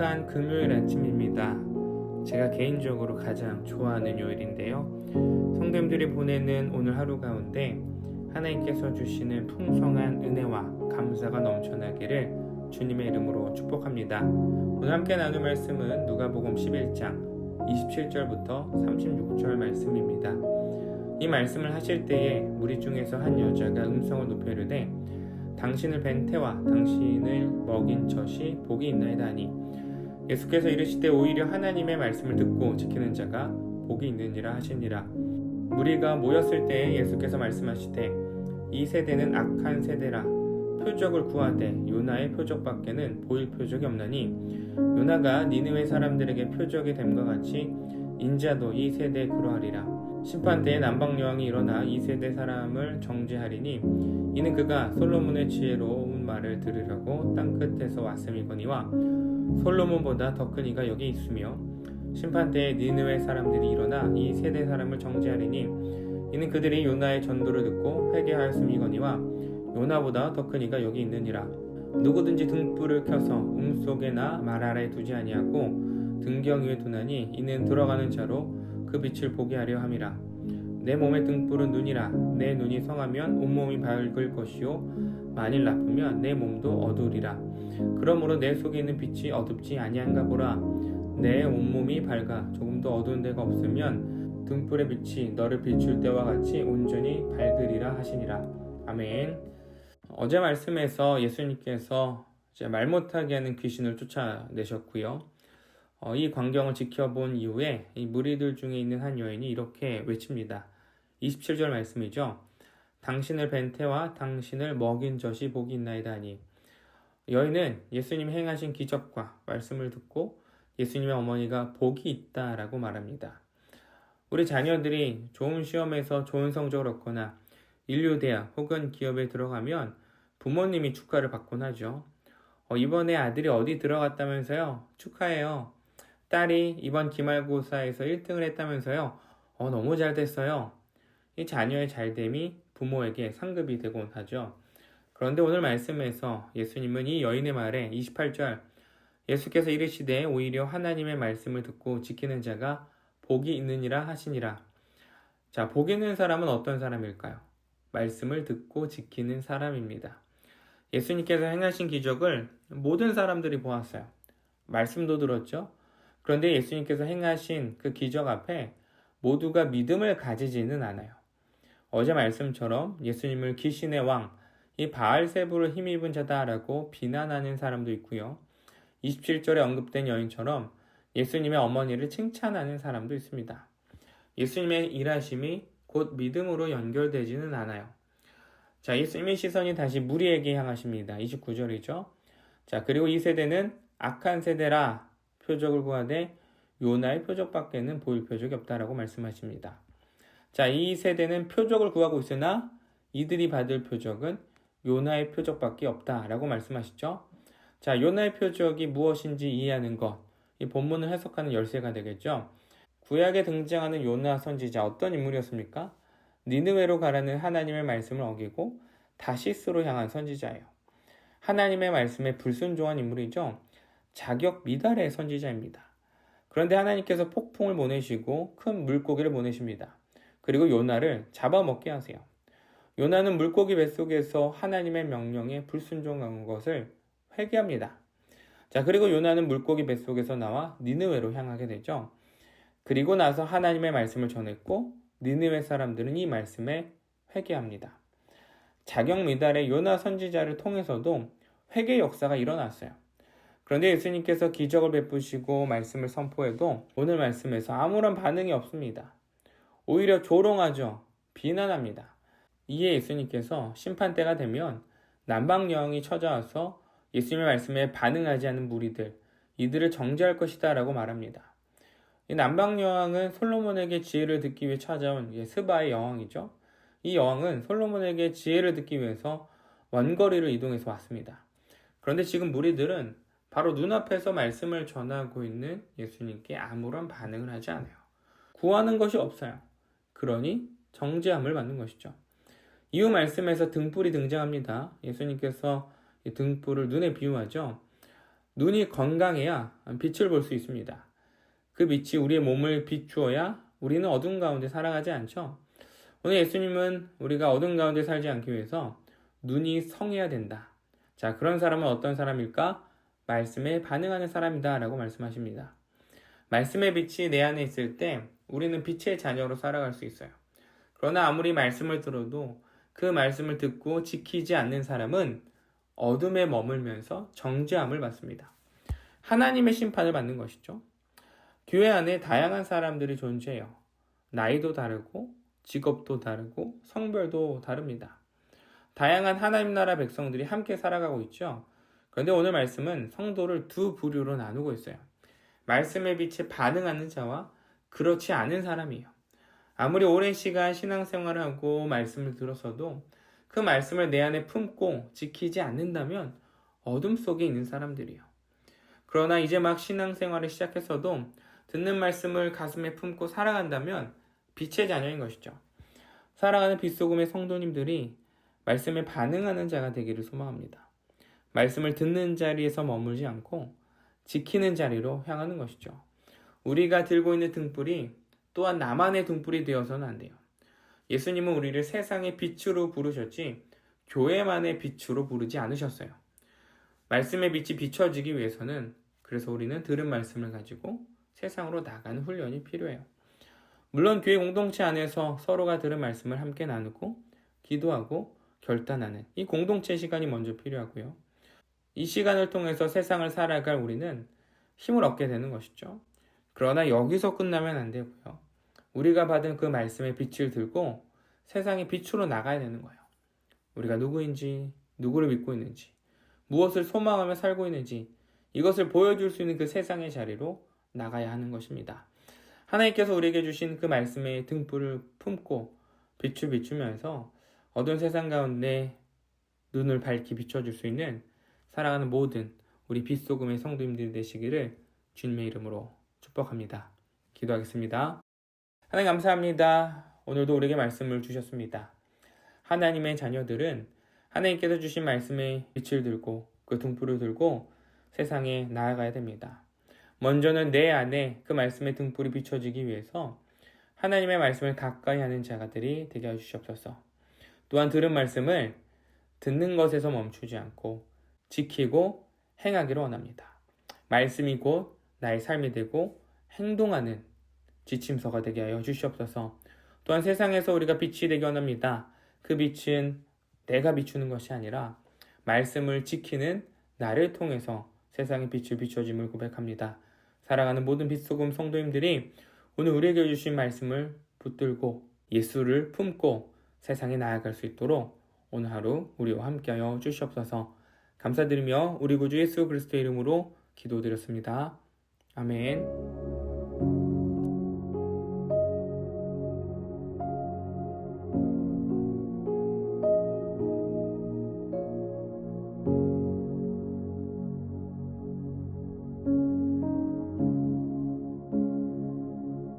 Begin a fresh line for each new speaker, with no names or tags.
행복한 금요일 아침입니다. 제가 개인적으로 가장 좋아하는 요일인데요. 성도님들이 보내는 오늘 하루 가운데 하나님께서 주시는 풍성한 은혜와 감사가 넘쳐나기를 주님의 이름으로 축복합니다. 오늘 함께 나눌 말씀은 누가복음 11장 27절부터 36절 말씀입니다. 이 말씀을 하실 때에 무리 중에서 한 여자가 음성을 높여 이르되 당신을 뵌 태와 당신을 먹인 젖이 복이 있나이다 하니 예수께서 이르시되 오히려 하나님의 말씀을 듣고 지키는 자가 복이 있느니라 하시니라. 무리가 모였을 때에 예수께서 말씀하시되 이 세대는 악한 세대라. 표적을 구하되 요나의 표적밖에는 보일 표적이 없나니 요나가 니느웨 사람들에게 표적이 됨과 같이 인자도 이 세대에 그러하리라. 심판때에 남방여왕이 일어나 이 세대 사람을 정죄하리니 이는 그가 솔로몬의 지혜로운 말을 들으려고 땅끝에서 왔음이거니와 솔로몬보다 더 큰 이가 여기 있으며 심판때에 니느웨 사람들이 일어나 이 세대 사람을 정죄하리니 이는 그들이 요나의 전도를 듣고 회개하였음이거니와 요나보다 더 큰 이가 여기 있느니라. 누구든지 등불을 켜서 속에나 말 아래에 두지 아니하고 등경 위에 두나니 이는 들어가는 자로 그 빛을 보게 하려 함이라. 내 몸의 등불은 눈이라. 내 눈이 성하면 온몸이 밝을 것이요 만일 나쁘면 내 몸도 어두우리라. 그러므로 내 속에 있는 빛이 어둡지 아니한가 보라. 내 온몸이 밝아 조금도 어두운 데가 없으면 등불의 빛이 너를 비출 때와 같이 온전히 밝으리라 하시니라. 아멘. 어제 말씀에서 예수님께서 말 못하게 하는 귀신을 쫓아내셨고요. 이 광경을 지켜본 이후에 이 무리들 중에 있는 한 여인이 이렇게 외칩니다. 27절 말씀이죠. 당신을 뵌 태와 당신을 먹인 젖이 복이 있나이다 하니 여인은 예수님이 행하신 기적과 말씀을 듣고 예수님의 어머니가 복이 있다라고 말합니다. 우리 자녀들이 좋은 시험에서 좋은 성적을 얻거나 인류대학 혹은 기업에 들어가면 부모님이 축하를 받곤 하죠. 이번에 아들이 어디 들어갔다면서요? 축하해요. 딸이 이번 기말고사에서 1등을 했다면서요? 너무 잘 됐어요. 이 자녀의 잘됨이 부모에게 상급이 되곤 하죠. 그런데 오늘 말씀에서 예수님은 이 여인의 말에 28절 예수께서 이르시되 오히려 하나님의 말씀을 듣고 지키는 자가 복이 있느니라 하시니라. 자, 복 있는 사람은 어떤 사람일까요? 말씀을 듣고 지키는 사람입니다. 예수님께서 행하신 기적을 모든 사람들이 보았어요. 말씀도 들었죠. 그런데 예수님께서 행하신 그 기적 앞에 모두가 믿음을 가지지는 않아요. 어제 말씀처럼 예수님을 귀신의 왕, 이 바알세부를 힘입은 자다라고 비난하는 사람도 있고요. 27절에 언급된 여인처럼 예수님의 어머니를 칭찬하는 사람도 있습니다. 예수님의 일하심이 곧 믿음으로 연결되지는 않아요. 자, 예수님의 시선이 다시 무리에게 향하십니다. 29절이죠. 자, 그리고 이 세대는 악한 세대라 표적을 구하되 요나의 표적밖에는 보일 표적이 없다라고 말씀하십니다. 자, 이 세대는 표적을 구하고 있으나 이들이 받을 표적은 요나의 표적밖에 없다라고 말씀하시죠. 자, 요나의 표적이 무엇인지 이해하는 것, 이 본문을 해석하는 열쇠가 되겠죠. 구약에 등장하는 요나 선지자 어떤 인물이었습니까? 니느웨로 가라는 하나님의 말씀을 어기고 다시스로 향한 선지자예요. 하나님의 말씀에 불순종한 인물이죠. 자격 미달의 선지자입니다. 그런데 하나님께서 폭풍을 보내시고 큰 물고기를 보내십니다. 그리고 요나를 잡아먹게 하세요. 요나는 물고기 뱃속에서 하나님의 명령에 불순종한 것을 회개합니다. 자, 그리고 요나는 물고기 뱃속에서 나와 니느웨로 향하게 되죠. 그리고 나서 하나님의 말씀을 전했고 니느웨 사람들은 이 말씀에 회개합니다. 자격 미달의 요나 선지자를 통해서도 회개 역사가 일어났어요. 그런데 예수님께서 기적을 베푸시고 말씀을 선포해도 오늘 말씀에서 아무런 반응이 없습니다. 오히려 조롱하죠. 비난합니다. 이에 예수님께서 심판때가 되면 남방여왕이 찾아와서 예수님의 말씀에 반응하지 않는 무리들, 이들을 정죄할 것이다 라고 말합니다. 이 남방여왕은 솔로몬에게 지혜를 듣기 위해 찾아온 스바의 여왕이죠. 이 여왕은 솔로몬에게 지혜를 듣기 위해서 원거리를 이동해서 왔습니다. 그런데 지금 무리들은 바로 눈앞에서 말씀을 전하고 있는 예수님께 아무런 반응을 하지 않아요. 구하는 것이 없어요. 그러니 정죄함을 받는 것이죠. 이후 말씀에서 등불이 등장합니다. 예수님께서 이 등불을 눈에 비유하죠. 눈이 건강해야 빛을 볼 수 있습니다. 그 빛이 우리의 몸을 비추어야 우리는 어둠 가운데 살아가지 않죠. 오늘 예수님은 우리가 어둠 가운데 살지 않기 위해서 눈이 성해야 된다. 자, 그런 사람은 어떤 사람일까? 말씀에 반응하는 사람이다 라고 말씀하십니다. 말씀의 빛이 내 안에 있을 때 우리는 빛의 자녀로 살아갈 수 있어요. 그러나 아무리 말씀을 들어도 그 말씀을 듣고 지키지 않는 사람은 어둠에 머물면서 정죄함을 받습니다. 하나님의 심판을 받는 것이죠. 교회 안에 다양한 사람들이 존재해요. 나이도 다르고 직업도 다르고 성별도 다릅니다. 다양한 하나님 나라 백성들이 함께 살아가고 있죠. 그런데 오늘 말씀은 성도를 두 부류로 나누고 있어요. 말씀의 빛에 반응하는 자와 그렇지 않은 사람이에요. 아무리 오랜 시간 신앙생활을 하고 말씀을 들었어도 그 말씀을 내 안에 품고 지키지 않는다면 어둠 속에 있는 사람들이에요. 그러나 이제 막 신앙생활을 시작했어도 듣는 말씀을 가슴에 품고 살아간다면 빛의 자녀인 것이죠. 살아가는 빛소금의 성도님들이 말씀에 반응하는 자가 되기를 소망합니다. 말씀을 듣는 자리에서 머물지 않고 지키는 자리로 향하는 것이죠. 우리가 들고 있는 등불이 또한 나만의 등불이 되어서는 안 돼요. 예수님은 우리를 세상의 빛으로 부르셨지 교회만의 빛으로 부르지 않으셨어요. 말씀의 빛이 비춰지기 위해서는 그래서 우리는 들은 말씀을 가지고 세상으로 나가는 훈련이 필요해요. 물론 교회 공동체 안에서 서로가 들은 말씀을 함께 나누고 기도하고 결단하는 이 공동체 시간이 먼저 필요하고요. 이 시간을 통해서 세상을 살아갈 우리는 힘을 얻게 되는 것이죠. 그러나 여기서 끝나면 안 되고요. 우리가 받은 그 말씀의 빛을 들고 세상의 빛으로 나가야 되는 거예요. 우리가 누구인지, 누구를 믿고 있는지, 무엇을 소망하며 살고 있는지 이것을 보여줄 수 있는 그 세상의 자리로 나가야 하는 것입니다. 하나님께서 우리에게 주신 그 말씀의 등불을 품고 빛을 비추면서 어두운 세상 가운데 눈을 밝히 비춰줄 수 있는 사랑하는 모든 우리 빛소금의 성도님들이 되시기를 주님의 이름으로 축복합니다. 기도하겠습니다. 하나님 감사합니다. 오늘도 우리에게 말씀을 주셨습니다. 하나님의 자녀들은 하나님께서 주신 말씀의 빛을 들고 그 등불을 들고 세상에 나아가야 됩니다. 먼저는 내 안에 그 말씀의 등불이 비춰지기 위해서 하나님의 말씀을 가까이 하는 자가들이 되게 해주시옵소서. 또한 들은 말씀을 듣는 것에서 멈추지 않고 지키고 행하기를 원합니다. 말씀이 곧 나의 삶이 되고 행동하는 지침서가 되게 하여 주시옵소서. 또한 세상에서 우리가 빛이 되게 원합니다. 그 빛은 내가 비추는 것이 아니라 말씀을 지키는 나를 통해서 세상의 빛을 비춰짐을 고백합니다. 사랑하는 모든 빛소금 성도님들이 오늘 우리에게 주신 말씀을 붙들고 예수를 품고 세상에 나아갈 수 있도록 오늘 하루 우리와 함께하여 주시옵소서. 감사드리며 우리 구주 예수 그리스도의 이름으로 기도드렸습니다. 아멘.